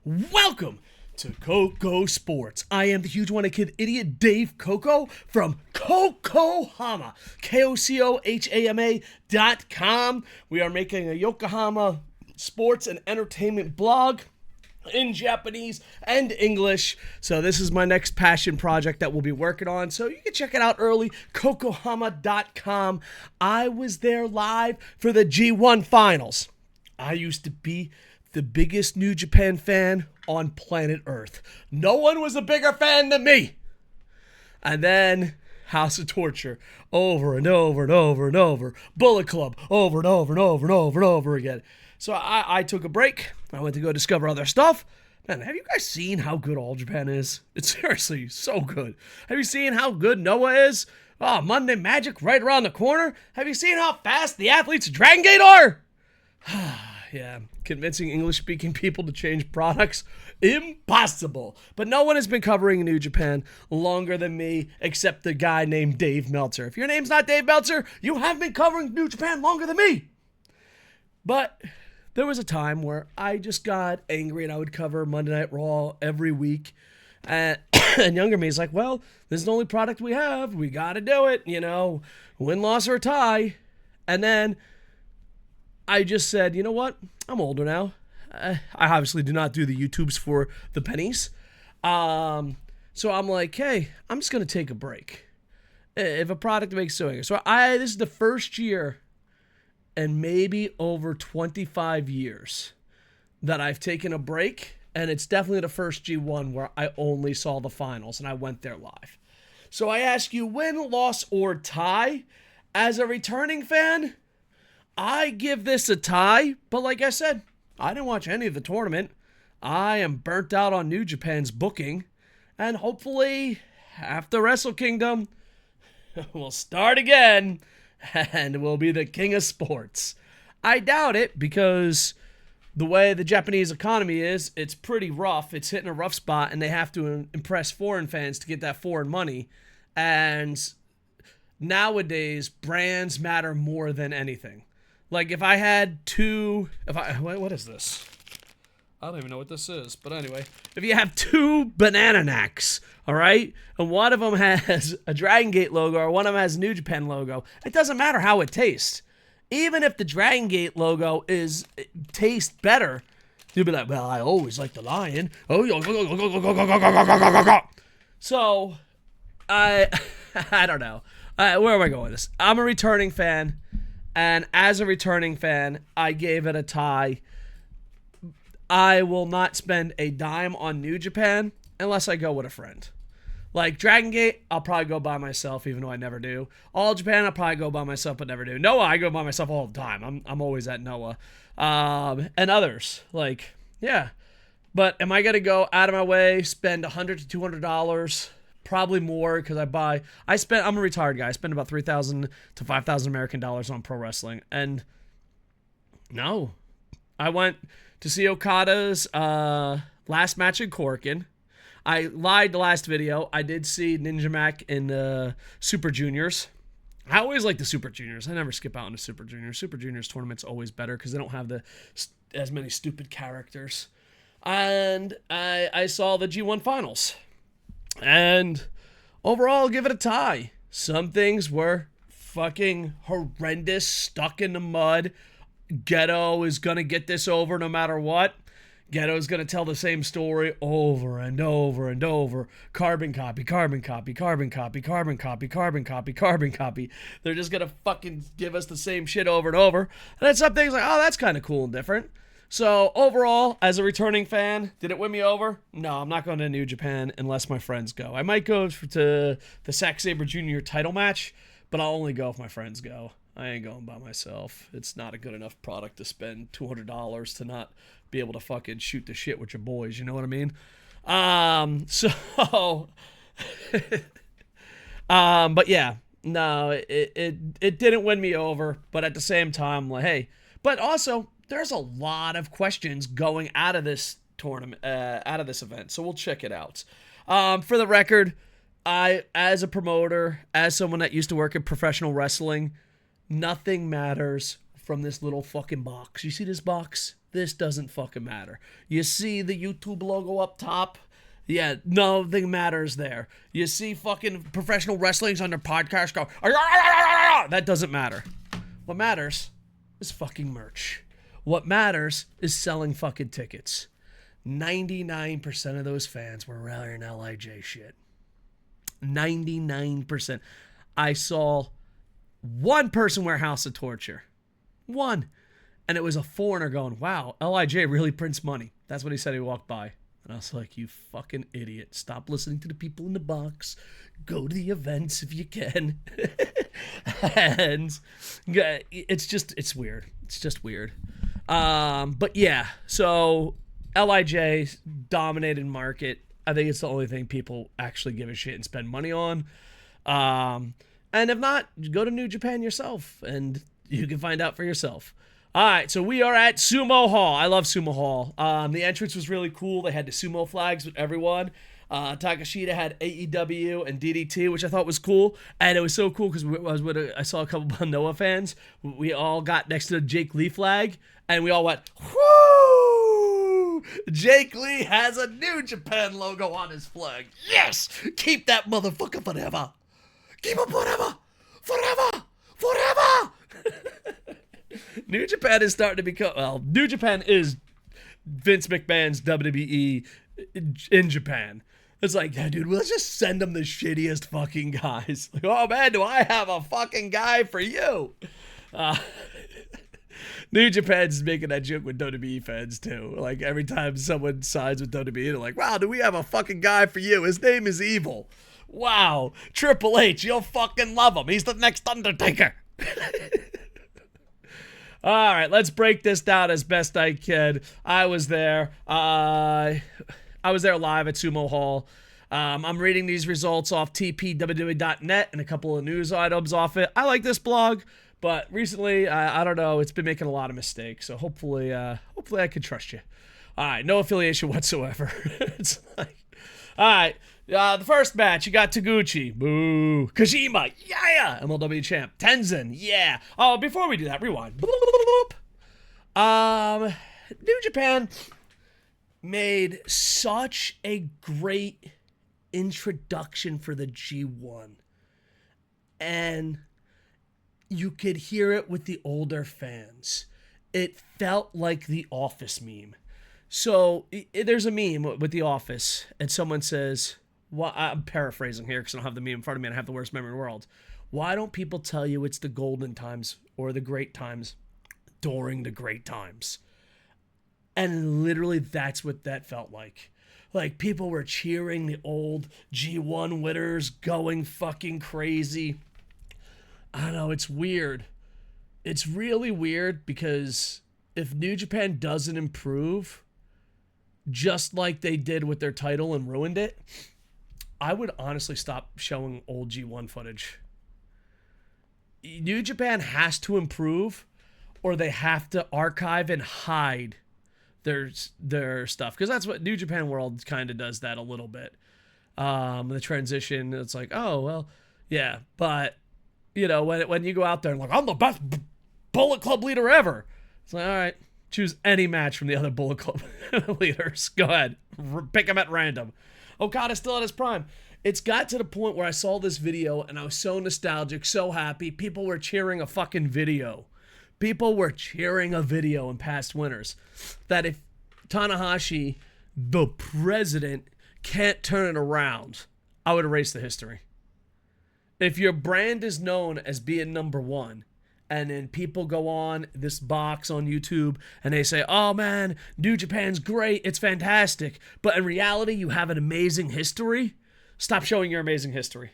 Welcome to KocoSports. I am the huge one kid idiot Dave Koco from Kokohama, KocoHama.com. We are making a Yokohama sports and entertainment blog in Japanese and English. So this is my next passion project that we'll be working on. So you can check it out early, KocoHama.com. I was there live for the G1 finals. I used to be the biggest New Japan fan on planet Earth. No one was a bigger fan than me. And then House of Torture, over and over and over and over. Bullet Club, over and over and over and over and over again. So I took a break. I went to go discover other stuff. Man, have you guys seen how good All Japan is? It's seriously so good. Have you seen how good Noah is? Oh, Monday Magic right around the corner. Have you seen how fast the athletes at Dragon Gate are? Yeah, convincing English-speaking people to change products? Impossible. But no one has been covering New Japan longer than me, except the guy named Dave Meltzer. If your name's not Dave Meltzer, you have been covering New Japan longer than me. But there was a time where I just got angry and I would cover Monday Night Raw every week. And younger me is like, well, this is the only product we have. We got to do it, win, loss, or tie. And then I just said, you know what? I'm older now. I obviously do not do the YouTubes for the pennies. So I'm like, hey, I'm just going to take a break. If a product makes so. So this is the first year and maybe over 25 years that I've taken a break. And it's definitely the first G1 where I only saw the finals and I went there live. So I ask you, win, loss, or tie? As a returning fan, I give this a tie, but like I said, I didn't watch any of the tournament. I am burnt out on New Japan's booking, and hopefully, after Wrestle Kingdom, we'll start again, and we'll be the king of sports. I doubt it, because the way the Japanese economy is, it's pretty rough. It's hitting a rough spot, and they have to impress foreign fans to get that foreign money, and nowadays, brands matter more than anything. Like, if I had what is this? I don't even know what this is. But anyway, if you have two banana necks, all right, and one of them has a Dragon Gate logo or one of them has a New Japan logo, it doesn't matter how it tastes. Even if the Dragon Gate logo tastes better, you'll be like, well, I always like the lion. So, I don't know. Where am I going with this? I'm a returning fan. And as a returning fan, I gave it a tie. I will not spend a dime on New Japan unless I go with a friend. Like Dragon Gate, I'll probably go by myself, even though I never do. All Japan, I'll probably go by myself, but never do. Noah, I go by myself all the time. I'm always at Noah. And others, yeah. But am I going to go out of my way, spend $100 to $200? Probably more, because I'm a retired guy. I spend about $3,000 to $5,000 American dollars on pro wrestling. And no, I went to see Okada's last match in Corkin. I lied the last video. I did see Ninja Mac in Super Juniors. I always like the Super Juniors. I never skip out into Super Juniors. Super Juniors tournament's always better because they don't have as many stupid characters. And I saw the G1 finals. And overall, I'll give it a tie. Some things were fucking horrendous, stuck in the mud. Ghetto is going to get this over no matter what. Ghetto is going to tell the same story over and over and over. Carbon copy, carbon copy, carbon copy, carbon copy, carbon copy, carbon copy. They're just going to fucking give us the same shit over and over. And then some things like, oh, that's kind of cool and different. So, overall, as a returning fan, did it win me over? No, I'm not going to New Japan unless my friends go. I might go to the Sabre Jr. title match, but I'll only go if my friends go. I ain't going by myself. It's not a good enough product to spend $200 to not be able to fucking shoot the shit with your boys, you know what I mean? But yeah, no, it didn't win me over, but at the same time, I'm like, hey, but also, there's a lot of questions going out of this tournament, out of this event, so we'll check it out. For the record, I, as a promoter, as someone that used to work in professional wrestling, nothing matters from this little fucking box. You see this box? This doesn't fucking matter. You see the YouTube logo up top? Yeah, nothing matters there. You see fucking professional wrestling's on their podcast go, that doesn't matter. What matters is fucking merch. What matters is selling fucking tickets. 99% of those fans were wearing LIJ shit. 99%. I saw one person wear House of Torture. One. And it was a foreigner going, wow, LIJ really prints money. That's what he said. He walked by. And I was like, you fucking idiot. Stop listening to the people in the box. Go to the events if you can. And it's weird. It's just weird. But yeah, so LIJ dominated market. I think it's the only thing people actually give a shit and spend money on. And if not, go to New Japan yourself and you can find out for yourself. All right, so we are at Sumo Hall. I love Sumo Hall. The entrance was really cool. They had the sumo flags with everyone. Takashita had AEW and DDT, which I thought was cool. And it was so cool because I saw a couple of Noah fans. We all got next to the Jake Lee flag, and we all went, whoo! Jake Lee has a New Japan logo on his flag. Yes! Keep that motherfucker forever. Keep him forever. Forever. Forever. New Japan is starting to become, well, New Japan is Vince McMahon's WWE in Japan. It's like, yeah, dude, let's just send them the shittiest fucking guys. Like, oh man, do I have a fucking guy for you? New Japan's making that joke with WWE fans too. Like every time someone signs with WWE, they're like, wow, do we have a fucking guy for you? His name is Evil. Wow, Triple H, you'll fucking love him. He's the next Undertaker. All right, let's break this down as best I can. I was there. I was there live at Sumo Hall. I'm reading these results off tpww.net and a couple of news items off it. I like this blog, but recently, I don't know, it's been making a lot of mistakes. So hopefully I can trust you. All right, no affiliation whatsoever. It's like, all right. The first match, you got Taguchi. Boo. Kojima. Yeah. MLW champ. Tenzin. Yeah. Oh, before we do that, rewind. New Japan made such a great introduction for the G1. And you could hear it with the older fans. It felt like the Office meme. So there's a meme with The Office, and someone says, well, I'm paraphrasing here because I don't have the meme in front of me and I have the worst memory in the world. Why don't people tell you it's the golden times or the great times during the great times? And literally that's what that felt like. Like people were cheering the old G1 winners, going fucking crazy. I don't know, it's weird. It's really weird because if New Japan doesn't improve, just like they did with their title and ruined it, I would honestly stop showing old G1 footage. New Japan has to improve, or they have to archive and hide their stuff, because that's what New Japan World kind of does that a little bit. The transition, it's like, oh well, yeah, but you know when you go out there and like, I'm the best Bullet Club leader ever, it's like, all right, choose any match from the other Bullet Club leaders. Go ahead, pick them at random. Okada's still at his prime. It's got to the point where I saw this video and I was so nostalgic, so happy. People were cheering a fucking video. People were cheering a video in past winners. That if Tanahashi, the president, can't turn it around, I would erase the history. If your brand is known as being number one, and then people go on this box on YouTube and they say, oh man, New Japan's great, it's fantastic. But in reality, you have an amazing history. Stop showing your amazing history.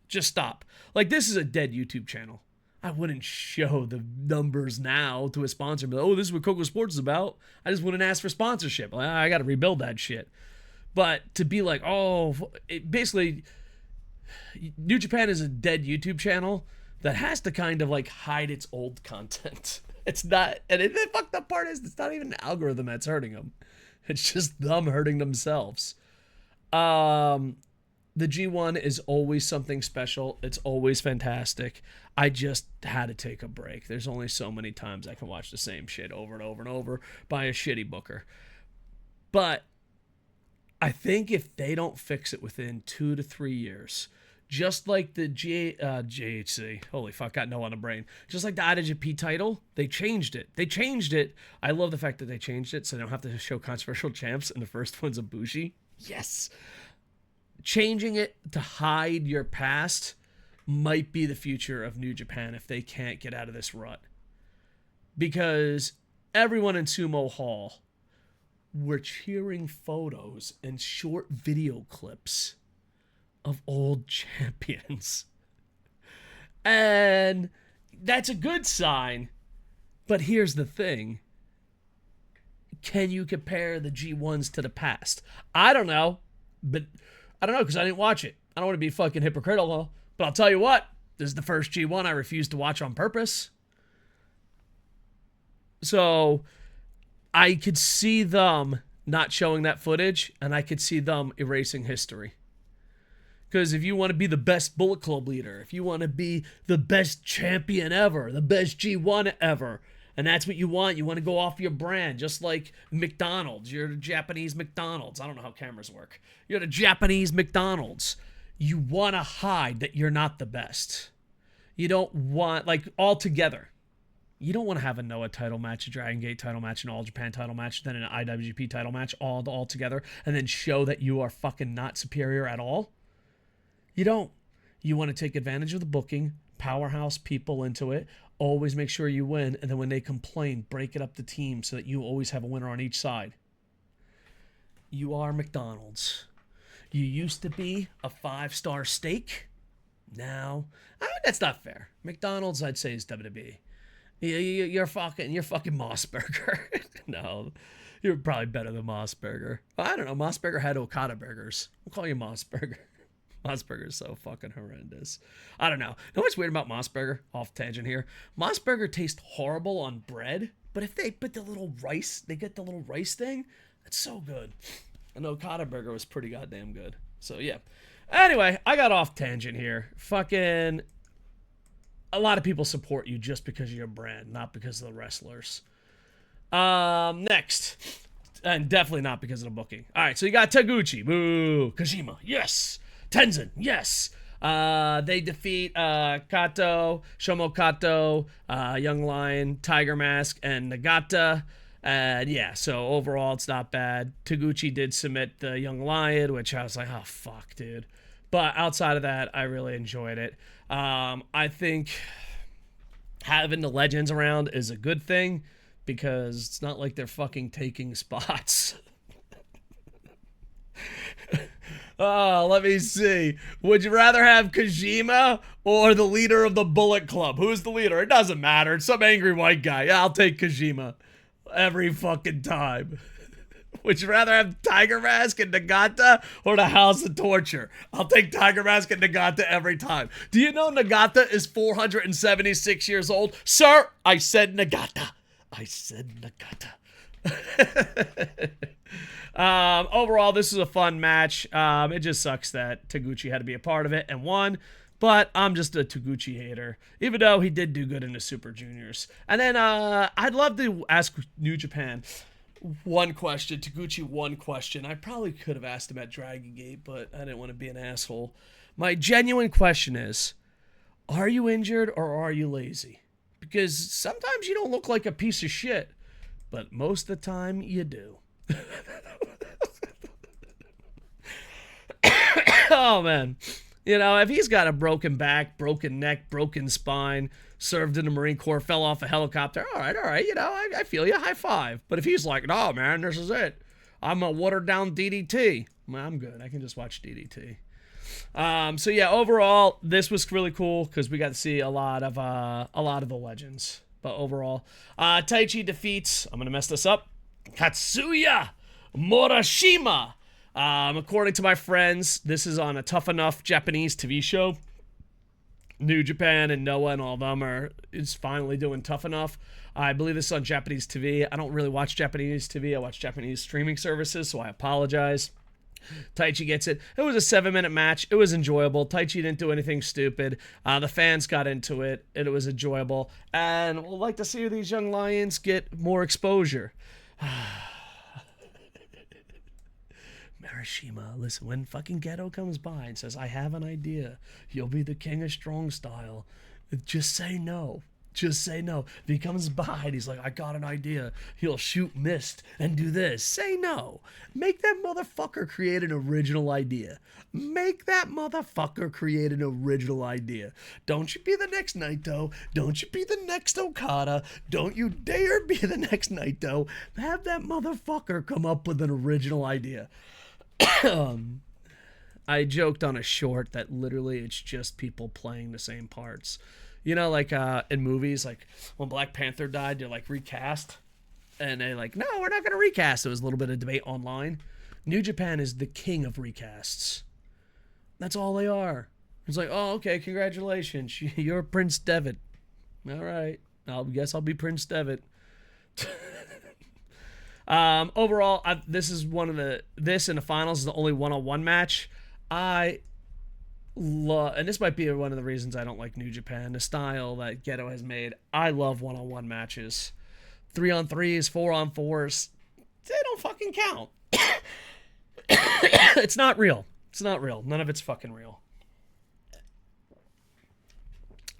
Just stop. Like, this is a dead YouTube channel. I wouldn't show the numbers now to a sponsor. But, oh, this is what KocoSports is about. I just wouldn't ask for sponsorship. I got to rebuild that shit. But to be like, oh, basically, New Japan is a dead YouTube channel that has to kind of like hide its old content. It's not, and the fucked up part is it's not even an algorithm that's hurting them. It's just them hurting themselves. The G1 is always something special. It's always fantastic. I just had to take a break. There's only so many times I can watch the same shit over and over and over by a shitty booker. But I think if they don't fix it within 2 to 3 years, just like the JHC, holy fuck, got no on the brain. Just like the IWGP title, they changed it. I love the fact that they changed it so they don't have to show controversial champs, and the first one's Ibushi. Yes. Changing it to hide your past might be the future of New Japan if they can't get out of this rut. Because everyone in Sumo Hall were cheering photos and short video clips of old champions. And that's a good sign. But here's the thing. Can you compare the G1s to the past? I don't know. But I don't know because I didn't watch it. I don't want to be fucking hypocritical. But I'll tell you what. This is the first G1 I refused to watch on purpose. So I could see them not showing that footage, and I could see them erasing history. Because if you want to be the best Bullet Club leader, if you want to be the best champion ever, the best G1 ever, and that's what you want to go off your brand, just like McDonald's. You're the Japanese McDonald's. I don't know how cameras work. You're the Japanese McDonald's. You want to hide that you're not the best. You don't want, like, all together. You don't want to have a Noah title match, a Dragon Gate title match, an All Japan title match, then an IWGP title match all together, and then show that you are fucking not superior at all. You don't. You want to take advantage of the booking, powerhouse people into it, always make sure you win, and then when they complain, break it up the team so that you always have a winner on each side. You are McDonald's. You used to be a 5-star steak. Now, that's not fair. McDonald's, I'd say, is WWE. You're fucking Mossburger. No, you're probably better than Mossburger. I don't know. Mossburger had Okada burgers. We'll call you Mossburger. Mossburger is so fucking horrendous. I don't know. You know what's weird about Mossburger? Off tangent here. Mossburger tastes horrible on bread, but if they put the little rice, they get the little rice thing, it's so good. And Okada burger was pretty goddamn good. So yeah. Anyway, I got off tangent here. Fucking a lot of people support you just because of your brand, not because of the wrestlers. Next. And definitely not because of the booking. All right, so you got Taguchi. Boo. Kojima. Yes. Tenzin. Yes. They defeat Kato, Shomo Kato, Young Lion, Tiger Mask, and Nagata. And yeah, so overall it's not bad. Taguchi did submit the Young Lion, which I was like, oh, fuck, dude. But outside of that, I really enjoyed it. I think having the legends around is a good thing because it's not like they're fucking taking spots. Oh, let me see. Would you rather have Kojima or the leader of the Bullet Club? Who's the leader? It doesn't matter. It's some angry white guy. Yeah, I'll take Kojima every fucking time. Would you rather have Tiger Mask and Nagata or the House of Torture? I'll take Tiger Mask and Nagata every time. Do you know Nagata is 476 years old? Sir, I said Nagata. I said Nagata. Overall, this is a fun match. It just sucks that Taguchi had to be a part of it and won. But I'm just a Taguchi hater, even though he did do good in the Super Juniors. And then I'd love to ask New Japan one question, Taguchi one question. I probably could have asked him at Dragon Gate, but I didn't want to be an asshole. My genuine question is, are you injured or are you lazy? Because sometimes you don't look like a piece of shit, but most of the time you do. Oh, man. You know, if he's got a broken back, broken neck, broken spine, served in the Marine Corps, fell off a helicopter, all right, you know, I feel you, high five. But if he's like, no, man, this is it. I'm a watered-down DDT. Well, I'm good. I can just watch DDT. So, yeah, overall, this was really cool because we got to see a lot of the legends. But overall, Taichi defeats, I'm going to mess this up, Katsuya Morishima. According to my friends, this is on a Tough Enough Japanese TV show. New Japan and Noah and all of them is finally doing Tough Enough. I believe this is on Japanese TV. I don't really watch Japanese TV. I watch Japanese streaming services, so I apologize. Taichi gets it. It was a 7-minute match. It was enjoyable. Taichi didn't do anything stupid. The fans got into it, and it was enjoyable. And we'll like to see these young lions get more exposure. Marishima, listen, when fucking Geto comes by and says, I have an idea, you'll be the king of strong style, just say no. Just say no. If he comes by and he's like, I got an idea, he'll shoot mist and do this. Say no. Make that motherfucker create an original idea. Make that motherfucker create an original idea. Don't you be the next Naito. Don't you be the next Okada. Don't you dare be the next Naito. Have that motherfucker come up with an original idea. I joked on a short that literally it's just people playing the same parts. You know, like in movies, like when Black Panther died, they're like recast. And they're like, no, we're not going to recast. There was a little bit of debate online. New Japan is the king of recasts. That's all they are. It's like, oh, okay, congratulations. You're Prince Devitt. All right. I guess I'll be Prince Devitt. Overall, this and the finals is the only one-on-one match. And this might be one of the reasons I don't like New Japan, the style that Geto has made. I love one-on-one matches. 3-on-3s, 4-on-4s, they don't fucking count. It's not real. It's not real. None of it's fucking real.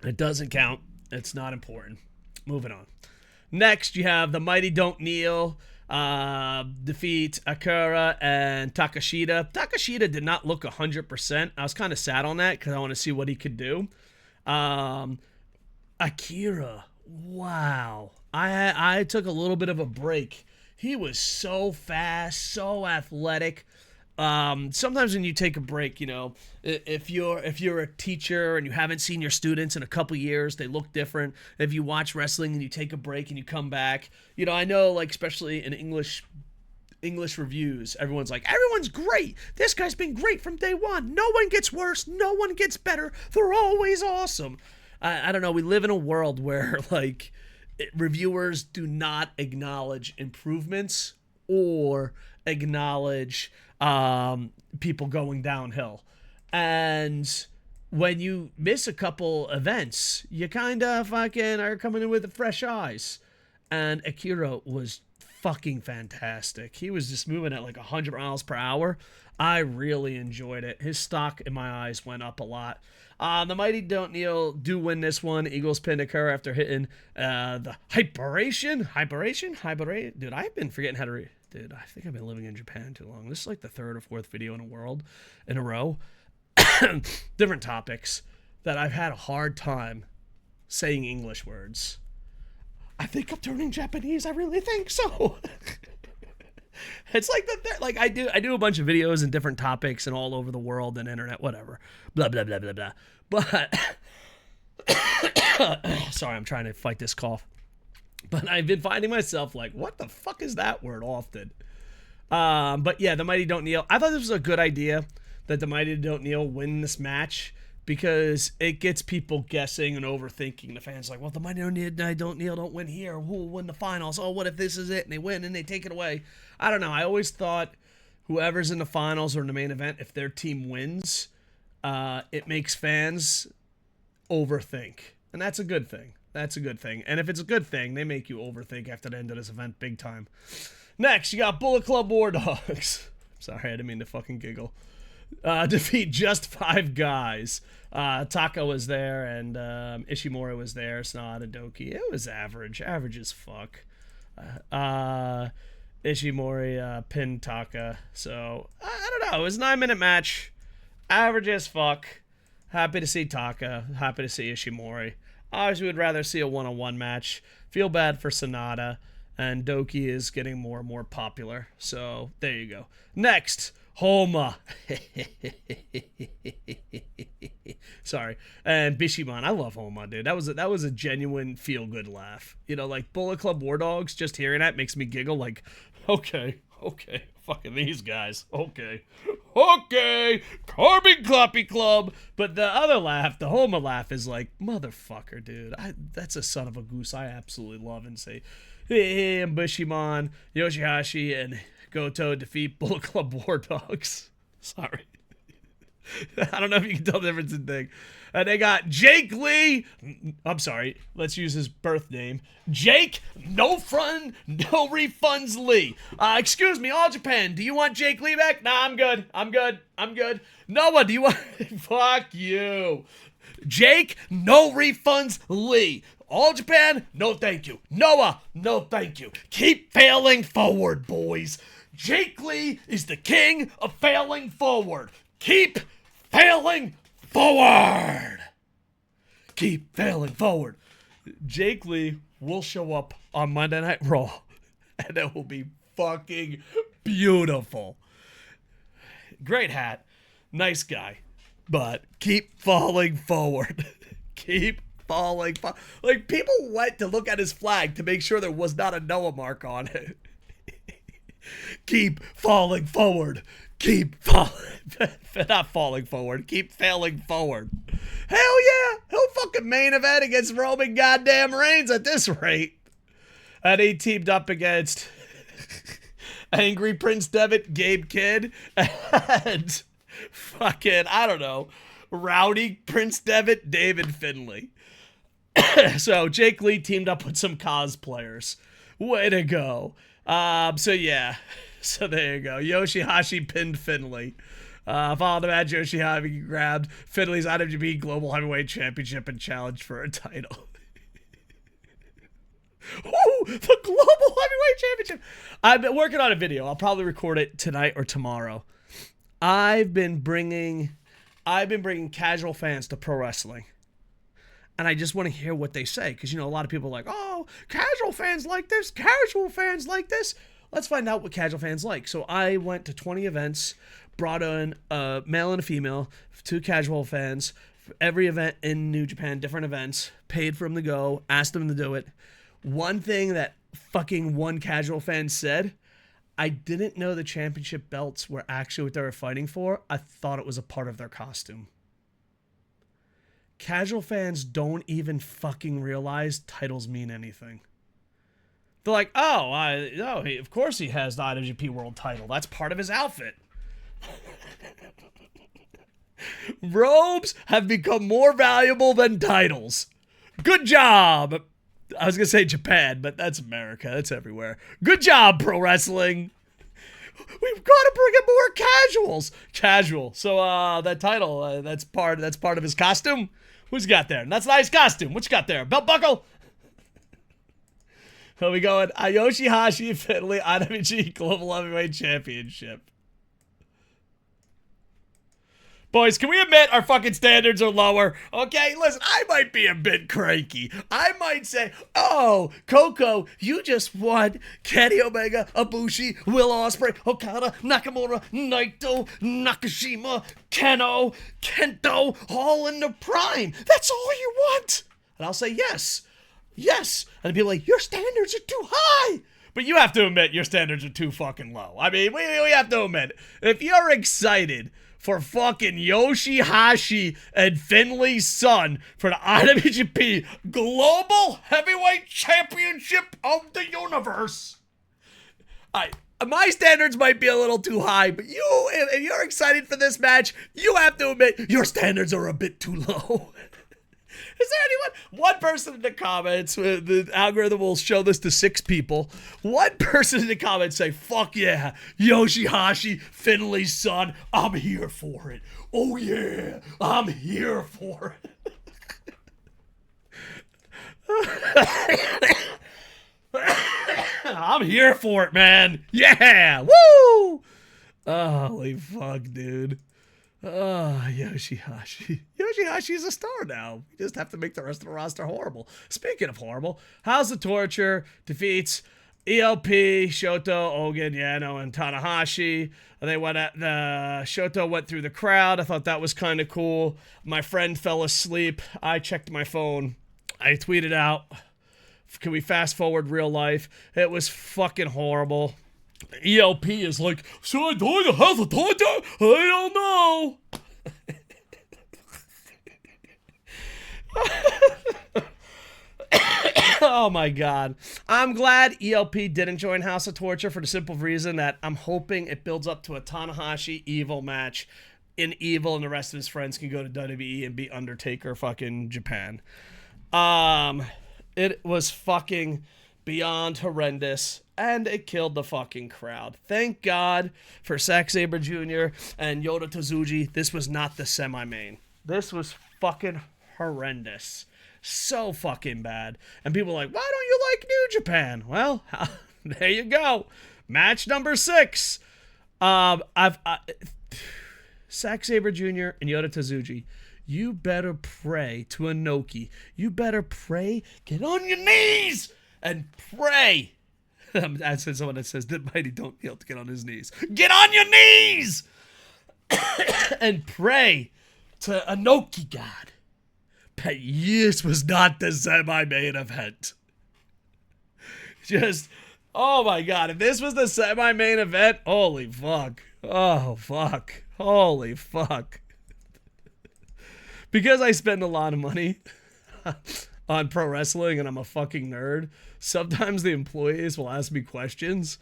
It doesn't count. It's not important. Moving on. Next, you have the Mighty Don't Kneel defeat Akira and Takashita. Takashita did not look 100%. I was kind of sad on that because I want to see what he could do. Akira, wow. I took a little bit of a break. He was so fast, so athletic. Sometimes when you take a break, you know, if you're a teacher and you haven't seen your students in a couple years, they look different. If you watch wrestling and you take a break and you come back, you know, I know, like, especially in English reviews, everyone's like, everyone's great. This guy's been great from day one. No one gets worse. No one gets better. They're always awesome. I don't know. We live in a world where, like, reviewers do not acknowledge improvements or acknowledge people going downhill. And when you miss a couple events, you kind of fucking are coming in with fresh eyes. And Akira was fucking fantastic. He was just moving at like 100 miles per hour. I really enjoyed it. His stock in my eyes went up a lot. The Mighty Don't Kneel do win this one. Eagles pinned Akira after hitting the Hyperation. Dude, I've been forgetting how to read. Dude, I think I've been living in Japan too long. This is like the 3rd or 4th video in a row. Different topics that I've had a hard time saying English words. I think I'm turning Japanese. I really think so. It's like I do a bunch of videos and different topics and all over the world and internet, whatever. Blah, blah, blah, blah, blah. But, sorry, I'm trying to fight this cough. But I've been finding myself like, what the fuck is that word often? But yeah, the Mighty Don't Kneel. I thought this was a good idea that the Mighty Don't Kneel win this match because it gets people guessing and overthinking. The fans are like, well, the Mighty Don't Kneel don't win here. Who will win the finals? Oh, what if this is it? And they win and they take it away. I don't know. I always thought whoever's in the finals or in the main event, if their team wins, it makes fans overthink. And that's a good thing. That's a good thing. And if it's a good thing, they make you overthink after the end of this event big time. Next, you got Bullet Club War Dogs. Sorry, I didn't mean to fucking giggle. Defeat Just 5 Guys. Taka was there, and Ishimori was there. Sanada, Doki. It was average. Average as fuck. Ishimori pinned Taka. So, I don't know. It was a 9-minute match. Average as fuck. Happy to see Taka. Happy to see Ishimori. Obviously, would rather see a one-on-one match. Feel bad for Sanada. And Doki is getting more and more popular. So, there you go. Next, Homa. Sorry. And Bishiman. I love Homa, dude. That was a genuine feel-good laugh. You know, like Bullet Club War Dogs, just hearing that makes me giggle like, okay. Fucking these guys. Okay. Carbon Cloppy Club. But the other laugh, the Homa laugh, is like, motherfucker, dude. That's a son of a goose I absolutely love and say, hey, and Bishiman, Yoshihashi, and Goto defeat Bullet Club War Dogs. Sorry. I don't know if you can tell the difference in thing. And they got Jake Lee. I'm sorry. Let's use his birth name. Jake, no fun, no refunds Lee. Excuse me, All Japan. Do you want Jake Lee back? Nah, I'm good. I'm good. Noah, do you want... Fuck you. Jake, no refunds Lee. All Japan, no thank you. Noah, no thank you. Keep failing forward, boys. Jake Lee is the king of failing forward. Keep failing forward. Keep failing forward. Jake Lee will show up on Monday Night Raw, and it will be fucking beautiful. Great hat. Nice guy. But keep falling forward. Keep falling forward. Like, people went to look at his flag to make sure there was not a Noah mark on it. Keep falling forward. Keep falling. Not falling forward. Keep failing forward. Hell yeah. He'll fucking main event against Roman goddamn Reigns at this rate. And he teamed up against Angry Prince Devitt, Gabe Kidd, and fucking, I don't know, Rowdy Prince Devitt, David Finlay. So Jake Lee teamed up with some cosplayers. Way to go. So yeah. So there you go. Yoshihashi pinned Finlay. Following the match, Yoshihashi grabbed Finlay's IWGP Global Heavyweight Championship and challenged for a title. Ooh, the Global Heavyweight Championship. I've been working on a video. I'll probably record it tonight or tomorrow. I've been bringing casual fans to pro wrestling. And I just want to hear what they say. Because, you know, a lot of people are like, oh, casual fans like this. Casual fans like this. Let's find out what casual fans like. So I went to 20 events, brought in a male and a female, 2 casual fans, every event in New Japan, different events, paid for them to go, asked them to do it. One thing that fucking one casual fan said, I didn't know the championship belts were actually what they were fighting for. I thought it was a part of their costume. Casual fans don't even fucking realize titles mean anything. They're like, of course he has the IWGP World title. That's part of his outfit. Robes have become more valuable than titles. Good job. I was going to say Japan, but that's America. That's everywhere. Good job, pro wrestling. We've got to bring in more casuals. Casual. So that title, that's part of his costume. Who's got there? That's a nice costume. What you got there? Belt buckle? So we going Yoshihashi Finlay IWGP Global Heavyweight Championship. Boys, can we admit our fucking standards are lower? Okay, listen, I might be a bit cranky. I might say, oh, Koco, you just won Kenny Omega, Ibushi, Will Ospreay, Okada, Nakamura, Naito, Nakashima, Kento, all in the prime. That's all you want. And I'll say yes. Yes. And be like, your standards are too high. But you have to admit your standards are too fucking low. I mean, we have to admit, if you're excited for fucking Yoshihashi and Finlay's son for the IWGP Global Heavyweight Championship of the Universe, my standards might be a little too high, but if you're excited for this match, you have to admit your standards are a bit too low. Is there anyone? One person in the comments, the algorithm will show this to 6 people. One person in the comments say, fuck yeah, Yoshihashi, Finlay's son, I'm here for it. Oh yeah, I'm here for it. I'm here for it, man. Yeah, woo! Holy fuck, dude. Oh, Yoshihashi. Yoshihashi's a star now. We just have to make the rest of the roster horrible. Speaking of horrible, House of Torture defeats ELP, Shoto, Ogun, Yano, and Tanahashi. Shoto went through the crowd. I thought that was kind of cool. My friend fell asleep. I checked my phone. I tweeted out, can we fast forward real life? It was fucking horrible. ELP is like, should I join the House of Torture? I don't know. Oh my god. I'm glad ELP didn't join House of Torture for the simple reason that I'm hoping it builds up to a Tanahashi Evil match. In Evil and the rest of his friends can go to WWE and be Undertaker fucking Japan. It was fucking beyond horrendous, and it killed the fucking crowd. Thank God for Zack Sabre Jr. and Yota Tsuji. This was not the semi-main. This was fucking horrendous. So fucking bad. And people are like, why don't you like New Japan? Well, there you go. Match number 6. Zack Sabre Jr. and Yota Tsuji. You better pray to Inoki. You better pray. Get on your knees and pray. That's someone that says that Mighty don't kneel to get on his knees. Get on your knees and pray to Inoki God. But this was not the semi-main event. Just, oh my God. If this was the semi-main event, holy fuck. Oh, fuck. Holy fuck. Because I spend a lot of money on pro wrestling and I'm a fucking nerd, sometimes the employees will ask me questions,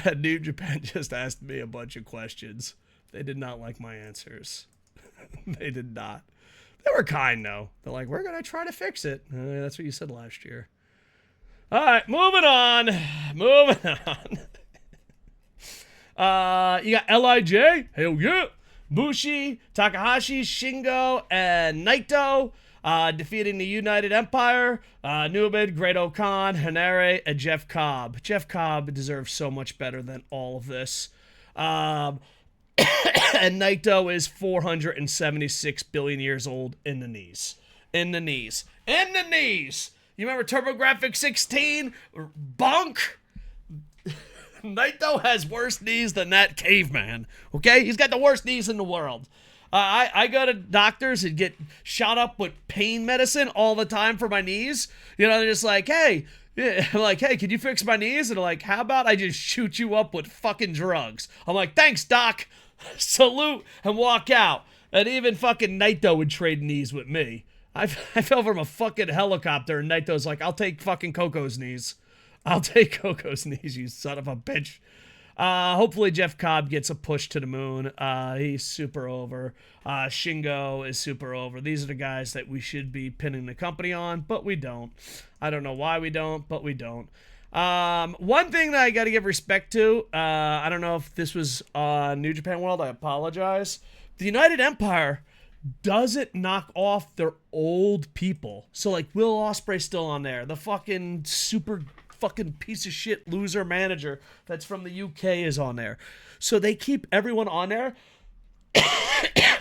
and New Japan just asked me a bunch of questions. They did not like my answers. They did not. They were kind, though. They're like, we're going to try to fix it. That's what you said last year. All right, moving on. Moving on. You got LIJ. Hell yeah. Bushi, Takahashi, Shingo, and Naito defeating the United Empire, Newman, Great-O-Khan, Hanare, and Jeff Cobb. Jeff Cobb deserves so much better than all of this. And Naito is 476 billion years old in the knees. In the knees. In the knees! You remember TurboGrafx 16? Bonk! Naito has worse knees than that caveman. Okay? He's got the worst knees in the world. I go to doctors and get shot up with pain medicine all the time for my knees. You know, they're just like, hey, I'm like, hey, can you fix my knees? And they're like, how about I just shoot you up with fucking drugs? I'm like, thanks, doc. Salute and walk out. And even fucking Naito would trade knees with me. I fell from a fucking helicopter and Naito's like, I'll take fucking Koco's knees. I'll take Koco's knees, you son of a bitch. Hopefully Jeff Cobb gets a push to the moon. He's super over. Shingo is super over. These are the guys that we should be pinning the company on, but we don't. I don't know why we don't, but we don't. One thing that I got to give respect to, I don't know if this was New Japan World, I apologize. The United Empire doesn't knock off their old people. So, like, Will Ospreay's still on there. The fucking super fucking piece of shit loser manager that's from the UK is on there. So they keep everyone on there.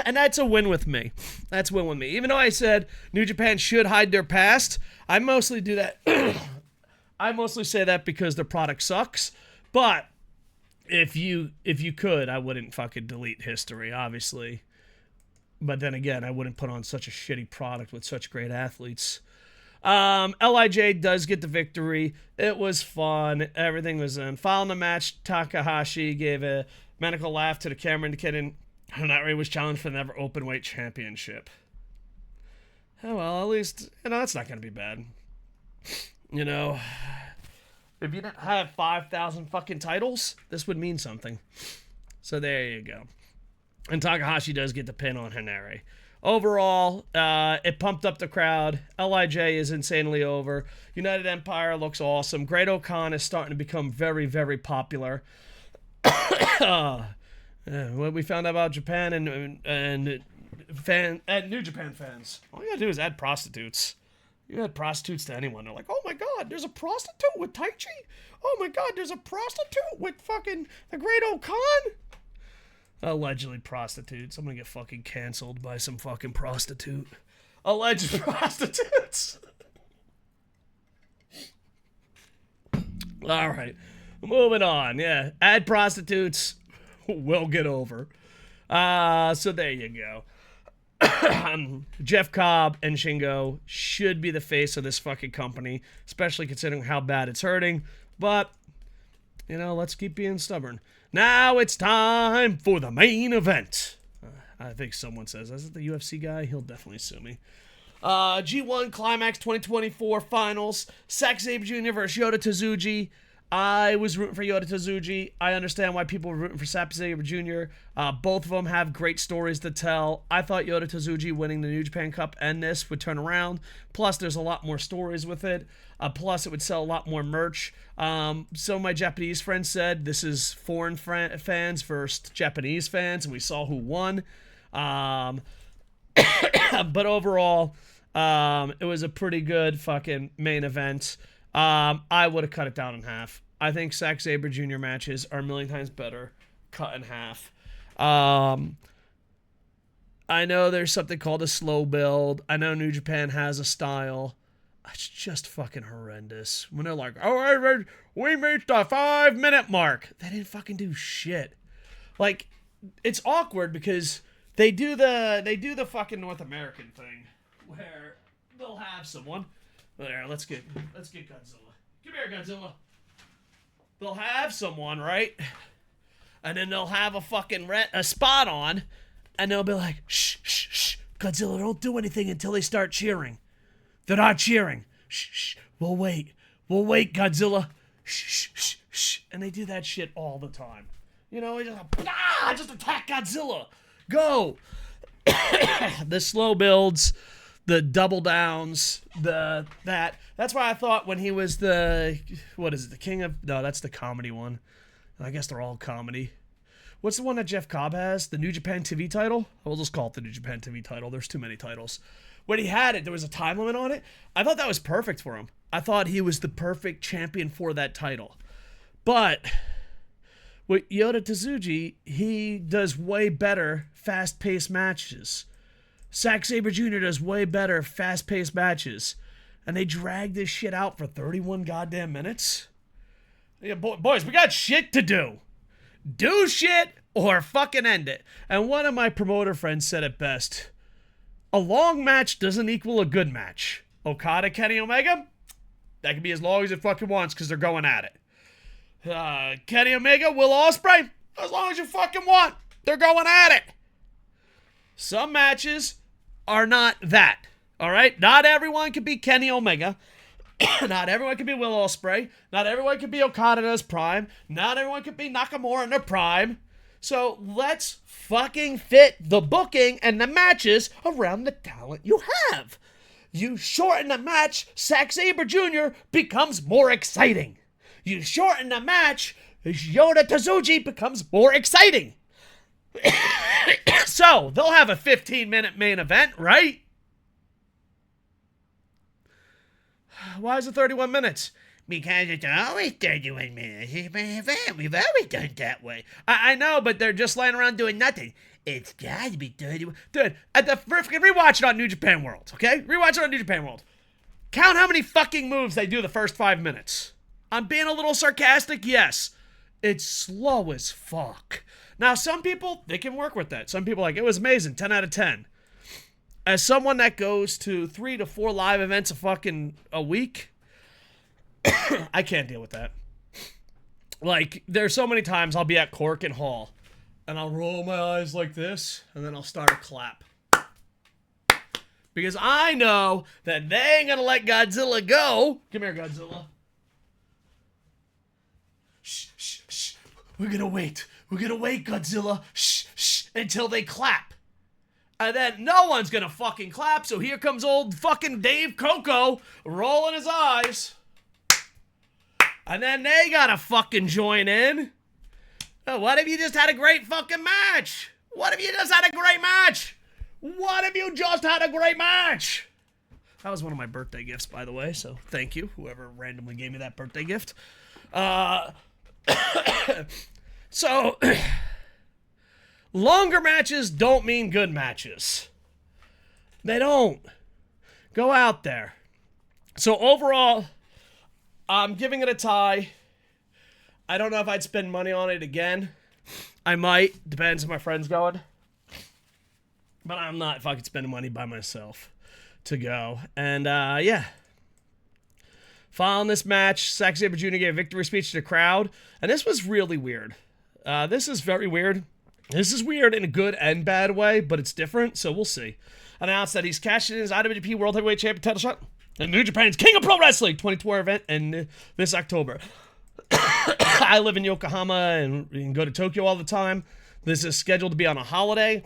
And that's a win with me. That's a win with me. Even though I said New Japan should hide their past, I mostly do that. I mostly say that because their product sucks. But if you could, I wouldn't fucking delete history, obviously. But then again, I wouldn't put on such a shitty product with such great athletes. LIJ does get the victory. It was fun. Everything was in. Following the match, Takahashi gave a medical laugh to the camera indicating Hanare was challenged for the never openweight championship. Oh, well, at least, that's not going to be bad. If you didn't have 5,000 fucking titles, this would mean something. So there you go. And Takahashi does get the pin on Hanare. Overall, it pumped up the crowd. LIJ is insanely over. United Empire looks awesome. Great-O-Khan is starting to become very, very popular. What we found out about Japan and New Japan fans. All you gotta do is add prostitutes. You add prostitutes to anyone. They're like, oh my god, there's a prostitute with Taichi? Oh my god, there's a prostitute with fucking the Great-O-Khan? Allegedly prostitutes. I'm gonna get fucking canceled by some fucking prostitute. Alleged prostitutes. All right, moving on. Yeah, add prostitutes. We'll get over. So there you go. Jeff Cobb and Shingo should be the face of this fucking company, especially considering how bad it's hurting. But let's keep being stubborn. Now it's time for the main event. I think someone says, is it the UFC guy? He'll definitely sue me. G1 Climax 2024 Finals. Zack Sabre Jr. versus Yota Tsuji. I was rooting for Yota Tsuji. I understand why people were rooting for Zack Sabre Jr. Both of them have great stories to tell. I thought Yota Tsuji winning the New Japan Cup and this would turn around. Plus, there's a lot more stories with it. Plus, it would sell a lot more merch. Some of my Japanese friends said this is foreign fans versus Japanese fans, and we saw who won. But overall, it was a pretty good fucking main event. I would have cut it down in half. I think Zack Sabre Jr. matches are a million times better cut in half. I know there's something called a slow build. I know New Japan has a style. It's just fucking horrendous. When they're like, oh, we reached the 5-minute mark. They didn't fucking do shit. Like, it's awkward because they do the fucking North American thing where they'll have someone. There, let's get Godzilla. Come here, Godzilla. They'll have someone, right? And then they'll have a fucking a spot on, and they'll be like, shh, shh, shh. Godzilla, don't do anything until they start cheering. They're not cheering. Shh, shh. We'll wait. We'll wait, Godzilla. Shh, shh, shh, shh. And they do that shit all the time. You know, just attack Godzilla. Go. The slow builds. The double downs, that's why I thought when he was the king of, no, that's the comedy one. I guess they're all comedy. What's the one that Jeff Cobb has? The New Japan TV title? We'll just call it the New Japan TV title. There's too many titles. When he had it, there was a time limit on it. I thought that was perfect for him. I thought he was the perfect champion for that title. But with Yota Tsuji, he does way better fast-paced matches. Zack Sabre Jr. does way better fast-paced matches. And they drag this shit out for 31 goddamn minutes? Yeah, boys, we got shit to do. Do shit or fucking end it. And one of my promoter friends said it best. A long match doesn't equal a good match. Okada, Kenny Omega? That can be as long as it fucking wants because they're going at it. Kenny Omega, Will Ospreay? As long as you fucking want. They're going at it. Some matches are not that. All right? Not everyone can be Kenny Omega. Not everyone can be Will Ospreay. Not everyone can be Okada in his prime. Not everyone can be Nakamura in their prime. So let's fucking fit the booking and the matches around the talent you have. You shorten the match, Zack Sabre Jr. becomes more exciting. You shorten the match, Yota Tsuji becomes more exciting. So, they'll have a 15-minute main event, right? Why is it 31 minutes? Because it's always 31 minutes. It's my event. We've always done it that way. I know, but they're just laying around doing nothing. It's got to be 31. Dude, rewatch it on New Japan World, okay? Rewatch it on New Japan World. Count how many fucking moves they do the first 5 minutes. I'm being a little sarcastic, yes. It's slow as fuck. Now, some people, they can work with that. Some people like, it was amazing, 10 out of 10. As someone that goes to 3 to 4 live events a week, I can't deal with that. Like, there's so many times I'll be at Cork and Hall, and I'll roll my eyes like this, and then I'll start a clap. Because I know that they ain't gonna let Godzilla go. Come here, Godzilla. Shh, shh, shh. We're gonna wait. We're gonna wait, Godzilla. Shh, shh, until they clap. And then no one's gonna fucking clap, so here comes old fucking Dave Koco rolling his eyes. And then they gotta fucking join in. Oh, what if you just had a great fucking match? What if you just had a great match? What if you just had a great match? That was one of my birthday gifts, by the way, so thank you, whoever randomly gave me that birthday gift. So, longer matches don't mean good matches. They don't. Go out there. So overall, I'm giving it a tie. I don't know if I'd spend money on it again. I might. Depends if my friend's going. But I'm not fucking spending money by myself to go. And, yeah. Following this match, Zack Sabre Jr. gave a victory speech to the crowd. And this was really weird. This is very weird. This is weird in a good and bad way, but it's different, so we'll see. announced that he's cashing in his IWGP World Heavyweight Champion title shot in New Japan's King of Pro Wrestling 2024 event in this October. I live in Yokohama and you can go to Tokyo all the time. This is scheduled to be on a holiday,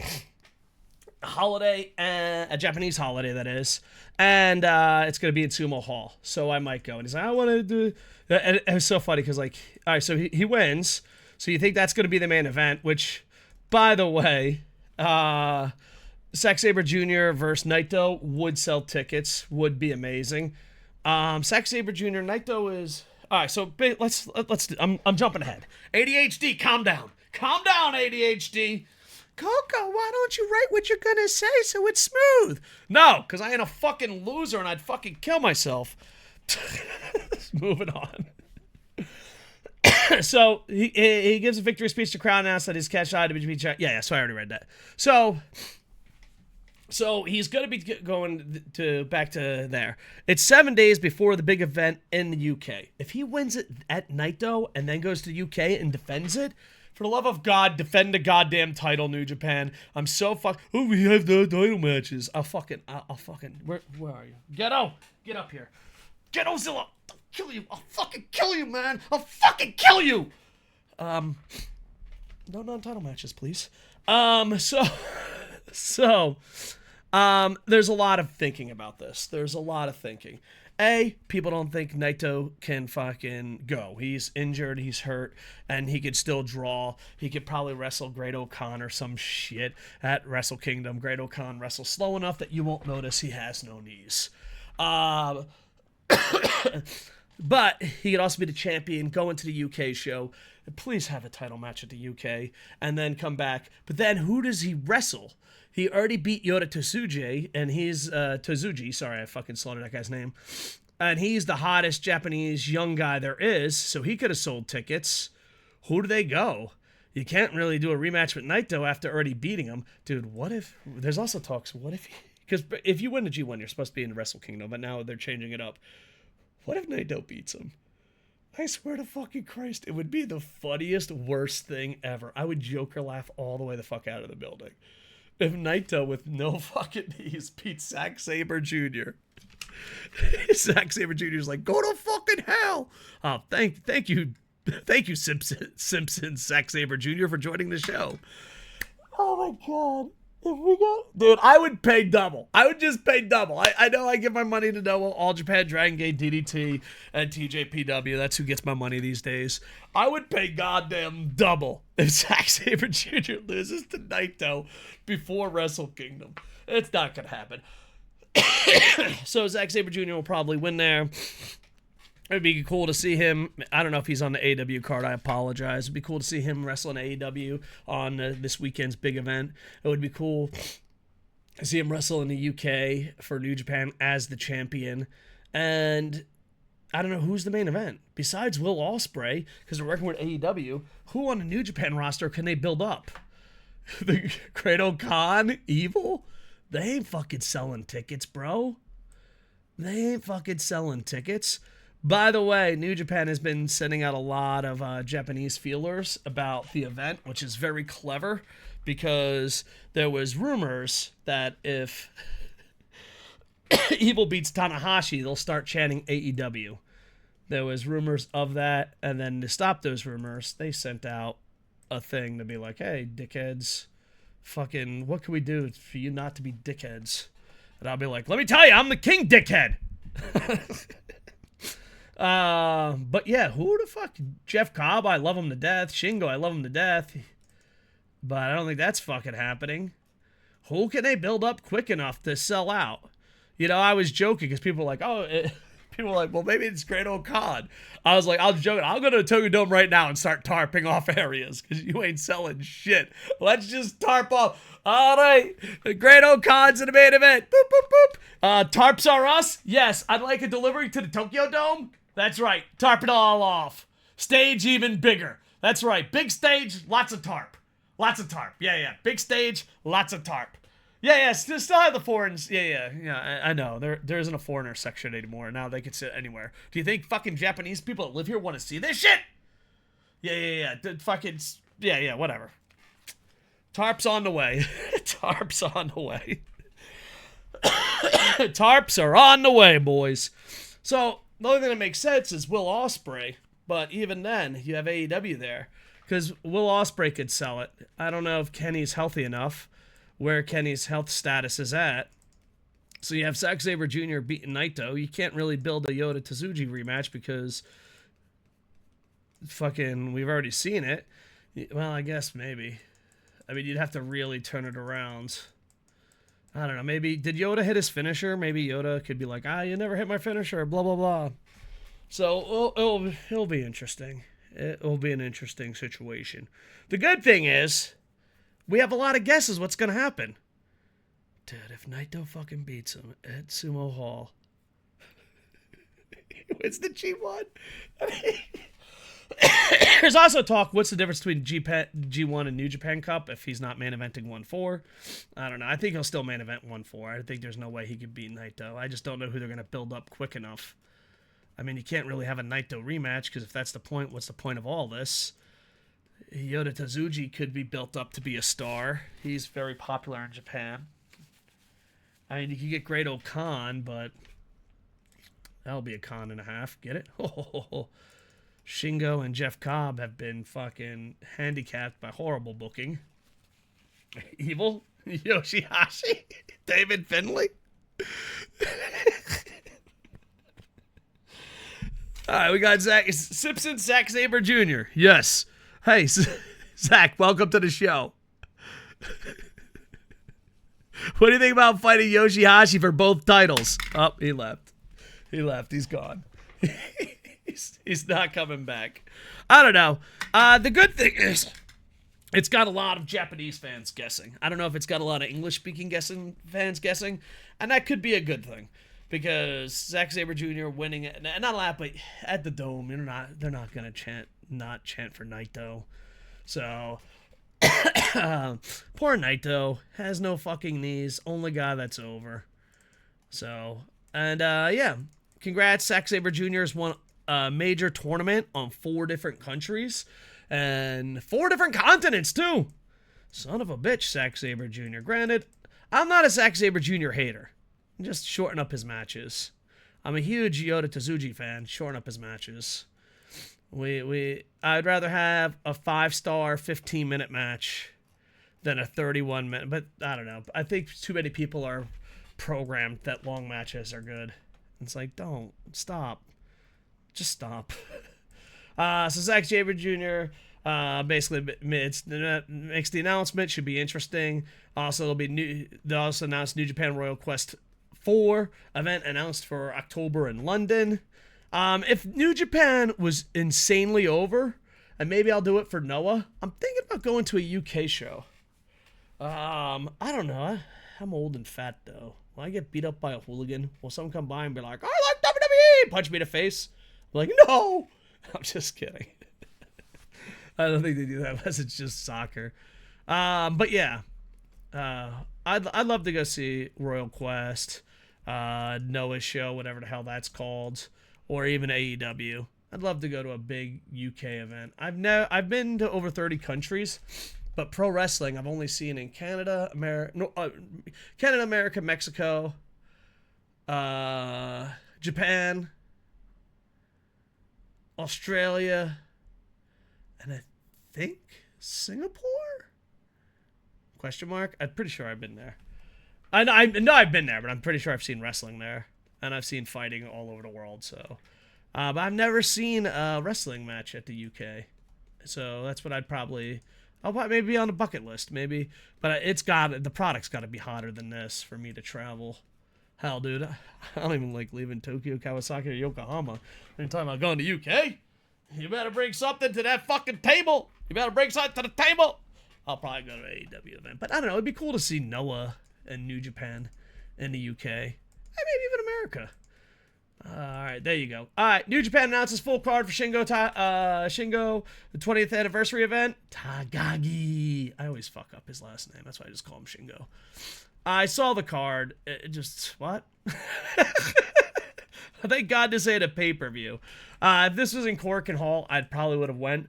a Japanese holiday that is, and it's going to be in Sumo Hall, so I might go. And he's like, I want to do, and it was so funny because like, all right, so he wins, so you think that's going to be the main event, which, by the way, Zack Sabre Jr. versus Naito would sell tickets, would be amazing. Zack Sabre Jr. Naito is, all right, so let's I'm jumping ahead. ADHD, calm down, ADHD. Koco, why don't you write what you're gonna say so it's smooth? No, because I ain't a fucking loser and I'd fucking kill myself. Moving on. So he gives a victory speech to crowd, announced that his cash IWGP. Yeah, so I already read that. So he's gonna be going to back to there. It's 7 days before the big event in the UK. If he wins it at Naito and then goes to the UK and defends it, for the love of God, defend the goddamn title, New Japan. I'm so oh, we have the title matches. I'll fucking, where are you? Ghetto, get up here. Ghetto-zilla, I'll kill you. I'll fucking kill you, man. I'll fucking kill you. No non-title matches, please. So, there's a lot of thinking about this. There's a lot of thinking. People don't think Naito can fucking go. He's injured, he's hurt, and he could still draw. He could probably wrestle Great-O-Khan or some shit at Wrestle Kingdom. Great-O-Khan wrestles slow enough that you won't notice he has no knees. But he could also be the champion, go into the UK show, and please have a title match at the UK, and then come back. But then who does he wrestle? He already beat Yota Tsuji, and he's Tsuji. Sorry, I fucking slaughtered that guy's name. And he's the hottest Japanese young guy there is, so he could have sold tickets. Who do they go? You can't really do a rematch with Naito after already beating him. Dude, what if... There's also talks, what if... Because if you win the G1, you're supposed to be in the Wrestle Kingdom, but now they're changing it up. What if Naito beats him? I swear to fucking Christ, it would be the funniest, worst thing ever. I would Joker laugh all the way the fuck out of the building. If Naito with no fucking knees beats Zack Sabre Jr. Zack Sabre Jr. is like, go to fucking hell. Oh, thank you, Simpson Zack Sabre Jr. for joining the show. Oh my God. If we go, dude, I would pay double. I would just pay double. I know I give my money to Noah, All Japan, Dragon Gate, DDT, and TJPW. That's who gets my money these days. I would pay goddamn double if Zack Sabre Jr. loses to Naito before Wrestle Kingdom. It's not gonna happen. So Zack Sabre Jr. will probably win there. It'd be cool to see him. I don't know if he's on the AEW card. I apologize. It'd be cool to see him wrestle in AEW on this weekend's big event. It would be cool to see him wrestle in the UK for New Japan as the champion. And I don't know who's the main event. Besides Will Ospreay, because they're working with AEW, who on the New Japan roster can they build up? The Great-O-Khan? Evil? They ain't fucking selling tickets, bro. They ain't fucking selling tickets. By the way, New Japan has been sending out a lot of Japanese feelers about the event, which is very clever because there was rumors that if Evil beats Tanahashi, they'll start chanting AEW. There was rumors of that, and then to stop those rumors, they sent out a thing to be like, hey, dickheads, fucking, what can we do for you not to be dickheads? And I'll be like, let me tell you, I'm the king dickhead. But yeah, who the fuck? Jeff Cobb, I love him to death. Shingo, I love him to death. But I don't think that's fucking happening. Who can they build up quick enough to sell out? You know, I was joking because people were like, people were like, well, maybe it's Great-O-Khan. I was like, I was joking. I'll go to the Tokyo Dome right now and start tarping off areas because you ain't selling shit. Let's just tarp off. All right, Great-O-Khan's in the main event. Boop, boop, boop. Tarps are us? Yes, I'd like a delivery to the Tokyo Dome. That's right, tarp it all off. Stage even bigger. That's right, big stage, lots of tarp. Lots of tarp. Yeah. Big stage, lots of tarp. Yeah. Still have the foreigners. Yeah. I know. There isn't a foreigner section anymore. Now they can sit anywhere. Do you think fucking Japanese people that live here want to see this shit? Yeah. Fucking, whatever. Tarp's on the way. Tarp's on the way. Tarps are on the way, boys. So the only thing that makes sense is Will Ospreay, but even then, you have AEW there because Will Ospreay could sell it. I don't know if Kenny's healthy enough, where Kenny's health status is at. So you have Zack Sabre Jr. beating Naito. You can't really build a Yota Tsuji rematch because fucking we've already seen it. Well, I guess maybe. I mean, you'd have to really turn it around. I don't know. Maybe did Yota hit his finisher? Maybe Yota could be like, you never hit my finisher, blah blah blah. So it'll be interesting. It'll be an interesting situation. The good thing is, we have a lot of guesses what's gonna happen. Dude, if Naito fucking beats him at Sumo Hall, what's the G1? There's also talk, what's the difference between G1 and New Japan Cup if he's not main eventing 1-4? I don't know. I think he'll still main event 1-4. I think there's no way he could beat Naito. I just don't know who they're going to build up quick enough. I mean, you can't really have a Naito rematch because if that's the point, what's the point of all this? Yota Tsuji could be built up to be a star. He's very popular in Japan. I mean, you could get Great Khan, but that'll be a con and a half. Get it? Shingo and Jeff Cobb have been fucking handicapped by horrible booking. Evil? Yoshihashi? David Finlay? Alright, we got Simpson Zack Sabre Jr. Yes. Hey, Zach, welcome to the show. What do you think about fighting Yoshihashi for both titles? Oh, he left. He's gone. He's not coming back. I don't know. The good thing is, it's got a lot of Japanese fans guessing. I don't know if it's got a lot of English-speaking fans guessing, and that could be a good thing because Zack Sabre Jr. winning it, not a lot, but at the Dome, they're not gonna chant for Naito. So poor Naito has no fucking knees. Only guy that's over. So yeah, congrats, Zack Sabre Jr. has won a major tournament on 4 different countries and 4 different continents too. Son of a bitch, Zack Sabre Jr. Granted, I'm not a Zack Sabre Jr. hater. Just shorten up his matches. I'm a huge Yota Tsuji fan. Shorten up his matches. I'd rather have a 5-star 15-minute match than a 31-minute. But I don't know. I think too many people are programmed that long matches are good. It's like, don't stop. Just stop. So Zack Sabre Jr. Basically makes the announcement. Should be interesting. Also, they also announced New Japan Royal Quest 4 event announced for October in London. If New Japan was insanely over, and maybe I'll do it for Noah, I'm thinking about going to a UK show. I don't know. I'm old and fat though. Will I get beat up by a hooligan? Will someone come by and be like, I like WWE? Punch me in the face? I'm like, no! I'm just kidding. I don't think they do that unless it's just soccer. But yeah. I'd love to go see Royal Quest, Noah's show, whatever the hell that's called, or even AEW. I'd love to go to a big UK event. I've been to over 30 countries, but pro wrestling I've only seen in Canada, America, Mexico, Japan, Australia, and I think Singapore? Question mark? I'm pretty sure I've been there. I know I've been there, but I'm pretty sure I've seen wrestling there. And I've seen fighting all over the world, so. But I've never seen a wrestling match at the UK. So that's what I'll probably maybe be on a bucket list, maybe. But the product's got to be hotter than this for me to travel. Hell, dude, I don't even like leaving Tokyo, Kawasaki, or Yokohama. You're talking about going to UK? You better bring something to that fucking table. You better bring something to the table. I'll probably go to an AEW event. But I don't know. It'd be cool to see Noah and New Japan in the UK. And maybe even America. All right, there you go. All right, New Japan announces full card for Shingo, the 20th anniversary event. Tagagi. I always fuck up his last name. That's why I just call him Shingo. I saw the card. It just, what? Thank God this ain't a pay-per-view. If this was in Cork and Hall, I probably would have went.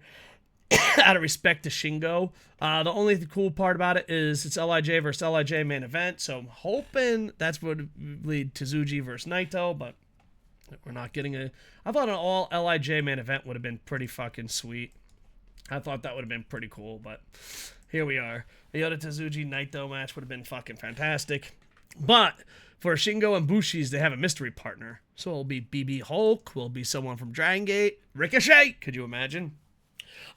out of respect to Shingo. The only cool part about it is it's LIJ versus LIJ main event, so I'm hoping that's what would lead to Tsuji versus Naito, but we're not getting a... I thought an all LIJ main event would have been pretty fucking sweet. I thought that would have been pretty cool, but here we are. A Yota Tsuji Naito match would have been fucking fantastic. But for Shingo and Bushi's, they have a mystery partner. So it'll be BB Hulk, will be someone from Dragon Gate, Ricochet, could you imagine?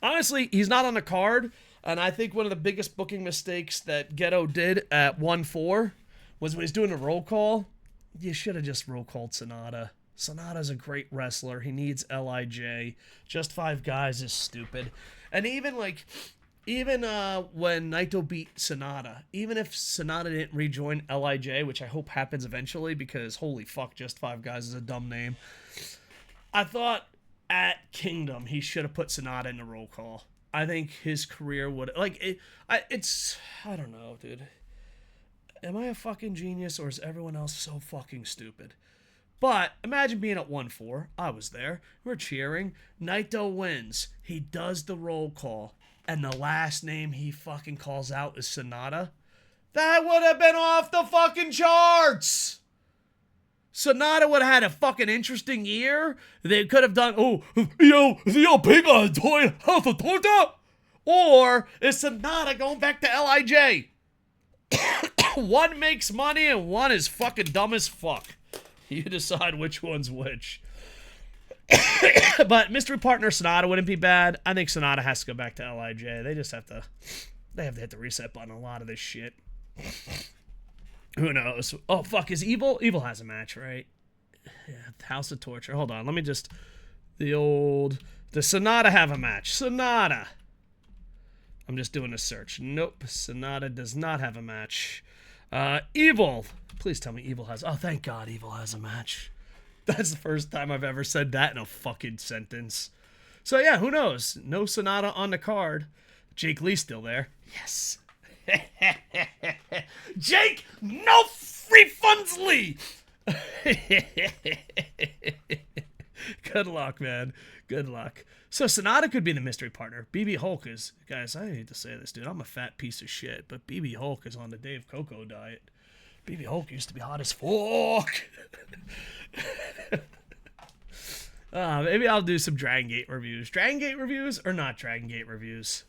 Honestly, he's not on the card, and I think one of the biggest booking mistakes that Geto did at 1-4 was when he's doing a roll call. You should have just roll called Sonata. Sonata's a great wrestler. He needs LIJ. Just 5 guys is stupid. And even when Naito beat Sonata, even if Sonata didn't rejoin LIJ, which I hope happens eventually because holy fuck, Just 5 Guys is a dumb name. I thought at Kingdom he should have put Sonata in the roll call. I think his career would I don't know, dude. Am I a fucking genius or is everyone else so fucking stupid? But imagine being at 1-4. I was there. We're cheering. Naito wins. He does the roll call. And the last name he fucking calls out is Sonata. That would have been off the fucking charts. Sonata would have had a fucking interesting year. They could have done, big toy house of torta. Or is Sonata going back to LIJ? One makes money and one is fucking dumb as fuck. You decide which one's which. But mystery partner Sonata wouldn't be bad. I think Sonata has to go back to LIJ. They have to hit the reset button on a lot of this shit. Who knows? Oh, fuck, is Evil? Evil has a match, right? Yeah, House of Torture. Hold on, let me just... Does Sonata have a match? Sonata! I'm just doing a search. Nope, Sonata does not have a match. Evil! Please tell me Evil has... Oh, thank God Evil has a match. That's the first time I've ever said that in a fucking sentence. So yeah, who knows? No Sonata on the card. Jake Lee's still there. Yes. Jake, no free funds Lee. Good luck, man. Good luck. So Sonata could be the mystery partner. BB Hulk is... Guys, I hate to say this, dude. I'm a fat piece of shit, but BB Hulk is on the Dave Koco diet. BB Hulk used to be hot as fuck. Maybe I'll do some Dragon Gate reviews. Dragon Gate reviews or not Dragon Gate reviews?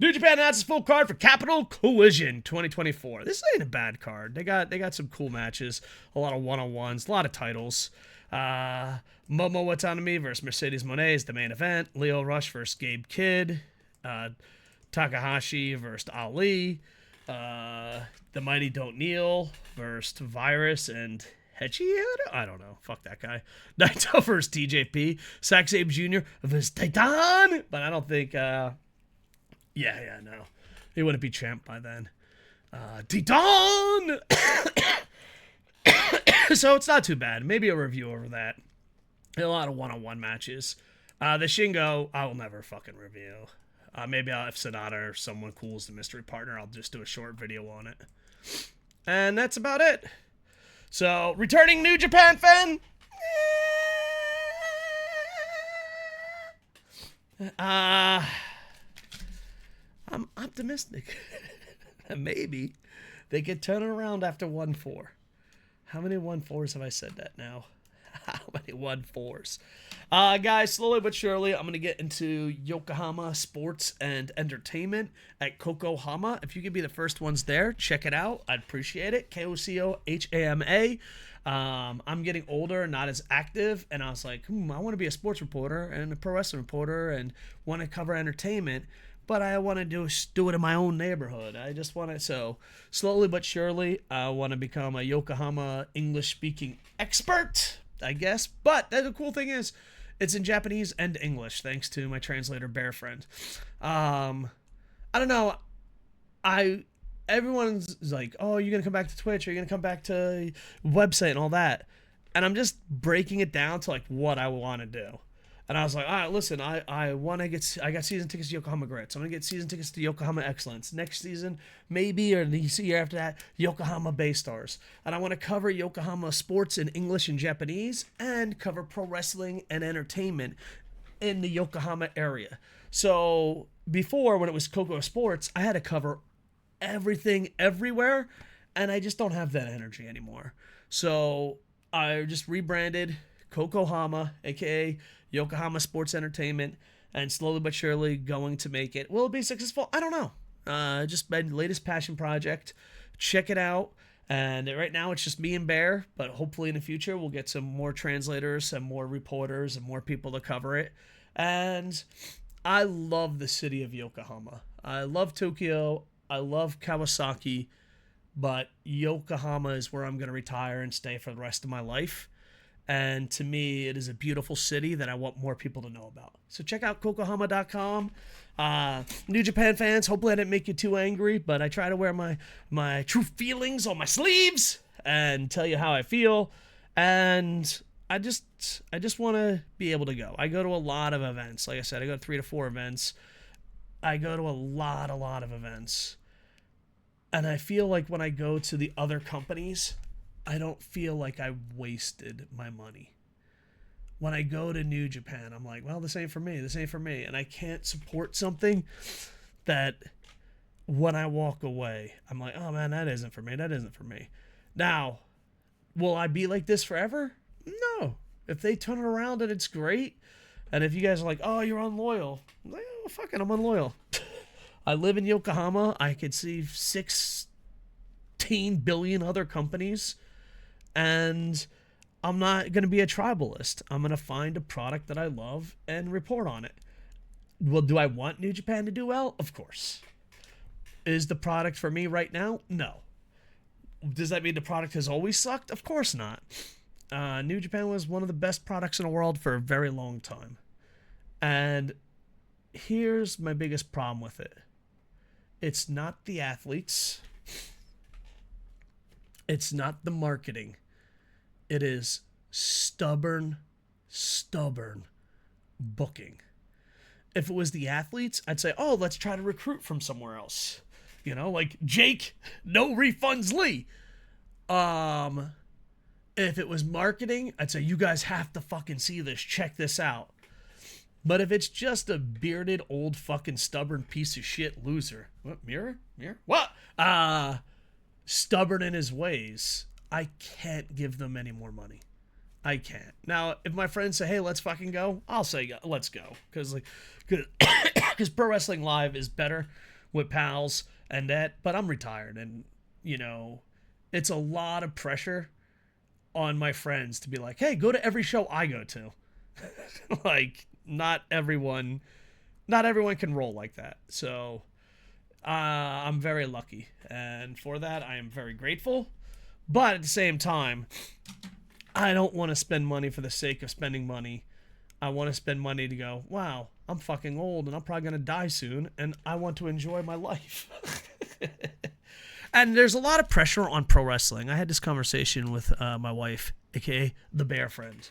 New Japan announces full card for Capital Collision 2024. This ain't a bad card. They got some cool matches, a lot of one-on-ones, a lot of titles. Momo Watanabe versus Mercedes Moné is the main event. Leo Rush versus Gabe Kidd. Takahashi versus Ali. The Mighty Don't Kneel versus Virus and Hechi? I don't know. Fuck that guy. Naito versus TJP. Zack Sabre Jr. versus Titan. But I don't think... no. He wouldn't be champ by then. Titan! So it's not too bad. Maybe a review over that. A lot of one-on-one matches. The Shingo, I will never fucking review. Maybe if Sonata or someone cool is the mystery partner, I'll just do a short video on it. And that's about it. So, returning New Japan fan? I'm optimistic. Maybe they could turn it around after 1-4. How many 1-4s have I said that now? How many 1-4s? Guys, slowly but surely, I'm going to get into Yokohama sports and entertainment at Kokohama. If you could be the first ones there, check it out. I'd appreciate it. KocoHama. I'm getting older and not as active, and I was like, I want to be a sports reporter and a pro wrestling reporter and want to cover entertainment, but I want to do it in my own neighborhood. I just want to, so slowly but surely, I want to become a Yokohama English-speaking expert, I guess. But the cool thing is, it's in Japanese and English, thanks to my translator, Bear Friend. I don't know. Everyone's like, oh, you're going to come back to Twitch, or you're going to come back to website and all that. And I'm just breaking it down to, like, what I want to do. And I was like, all right, listen, I got season tickets to Yokohama Grits. I'm going to get season tickets to Yokohama Excellence. Next season, maybe, or the year after that, Yokohama Bay Stars. And I want to cover Yokohama sports in English and Japanese and cover pro wrestling and entertainment in the Yokohama area. So before, when it was KocoSports, I had to cover everything everywhere, and I just don't have that energy anymore. So I just rebranded Kokohama, aka Yokohama Sports Entertainment, and slowly but surely going to make it. Will it be successful? I don't know. Just my latest passion project. Check it out. And right now it's just me and Bear, but hopefully in the future we'll get some more translators, some more reporters, and more people to cover it. And I love the city of Yokohama. I love Tokyo. I love Kawasaki. But Yokohama is where I'm going to retire and stay for the rest of my life. And to me, it is a beautiful city that I want more people to know about. So check out kokohama.com. New Japan fans, hopefully I didn't make you too angry, but I try to wear my true feelings on my sleeves and tell you how I feel. And I just want to be able to go. I go to a lot of events. Like I said, I go to 3 to 4 events. I go to a lot of events. And I feel like when I go to the other companies, I don't feel like I wasted my money. When I go to New Japan, I'm like, well, this ain't for me. This ain't for me. And I can't support something that when I walk away, I'm like, oh, man, that isn't for me. That isn't for me. Now, will I be like this forever? No. If they turn it around and it's great, and if you guys are like, oh, you're unloyal, I'm like, oh, fuck it, I'm unloyal. I live in Yokohama. I could see 16 billion other companies. And I'm not going to be a tribalist. I'm going to find a product that I love and report on it. Well, do I want New Japan to do well? Of course. Is the product for me right now? No. Does that mean the product has always sucked? Of course not. New Japan was one of the best products in the world for a very long time. And here's my biggest problem with it. It's not the athletes. It's not the marketing. It is stubborn booking. If it was the athletes, I'd say, oh, let's try to recruit from somewhere else. You know, like Jake, no refunds Lee. If it was marketing, I'd say, you guys have to fucking see this. Check this out. But if it's just a bearded, old, fucking stubborn piece of shit loser. What? Mirror? What? Stubborn in his ways, I can't give them any more money. I can't. Now, if my friends say, hey, let's fucking go, I'll say, let's go. Because Pro Wrestling Live is better with pals and that, but I'm retired. And, you know, it's a lot of pressure on my friends to be like, hey, go to every show I go to. Like, not everyone can roll like that. So I'm very lucky. And for that, I am very grateful. But at the same time, I don't want to spend money for the sake of spending money. I want to spend money to go, wow, I'm fucking old and I'm probably going to die soon. And I want to enjoy my life. And there's a lot of pressure on pro wrestling. I had this conversation with my wife, aka the Bear Friend.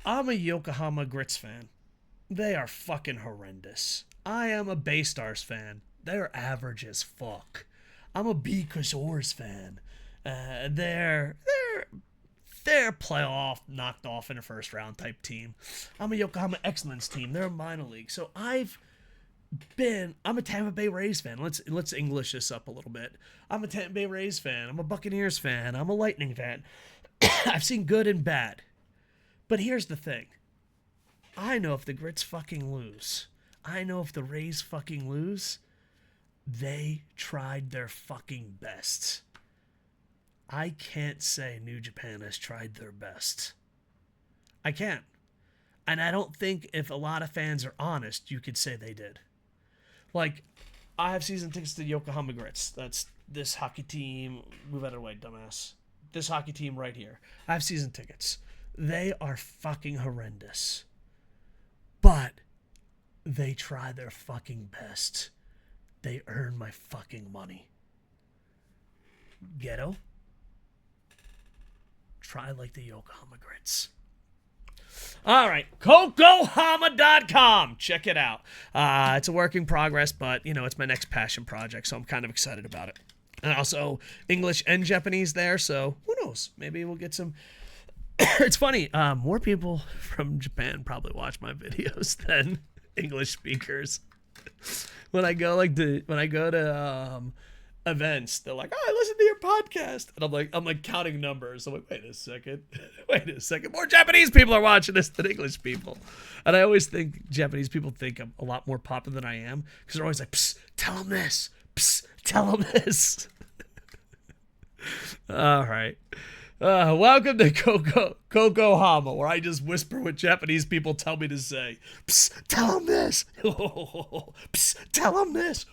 I'm a Yokohama Grits fan. They are fucking horrendous. I am a Baystars fan. They're average as fuck. I'm a KocoSports fan. They're playoff knocked off in a first round type team. I'm a Yokohama Excellence team. They're a minor league. So I'm a Tampa Bay Rays fan. Let's English this up a little bit. I'm a Tampa Bay Rays fan. I'm a Buccaneers fan. I'm a Lightning fan. I've seen good and bad. But here's the thing. I know if the Grits fucking lose. I know if the Rays fucking lose. They tried their fucking best. I can't say New Japan has tried their best. I can't. And I don't think if a lot of fans are honest, you could say they did. Like, I have season tickets to Yokohama Grits. That's this hockey team. Move out of the way, dumbass. This hockey team right here. I have season tickets. They are fucking horrendous. But they try their fucking best. They earn my fucking money. Ghetto? Try like the Yokohama Grits. All right, kokohama.com. Check it out. It's a work in progress, but, you know, it's my next passion project, so I'm kind of excited about it. And also English and Japanese there, so who knows? Maybe we'll get some... It's funny, more people from Japan probably watch my videos than English speakers. when I go to events, they're like, "Oh, I listen to your podcast," and I'm like counting numbers. I'm like, wait a second, more Japanese people are watching this than English people, and I always think Japanese people think I'm a lot more popular than I am because they're always like, "Psst, tell them this, psst, tell them this." All right. Welcome to KocoHama, where I just whisper what Japanese people tell me to say. Psst, tell them this. Psst, tell them this.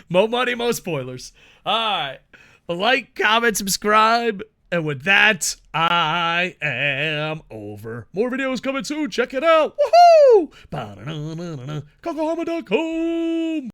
Mo money, mo spoilers. All right. Like, comment, subscribe. And with that, I am over. More videos coming soon. Check it out. Woohoo! KocoHama.com.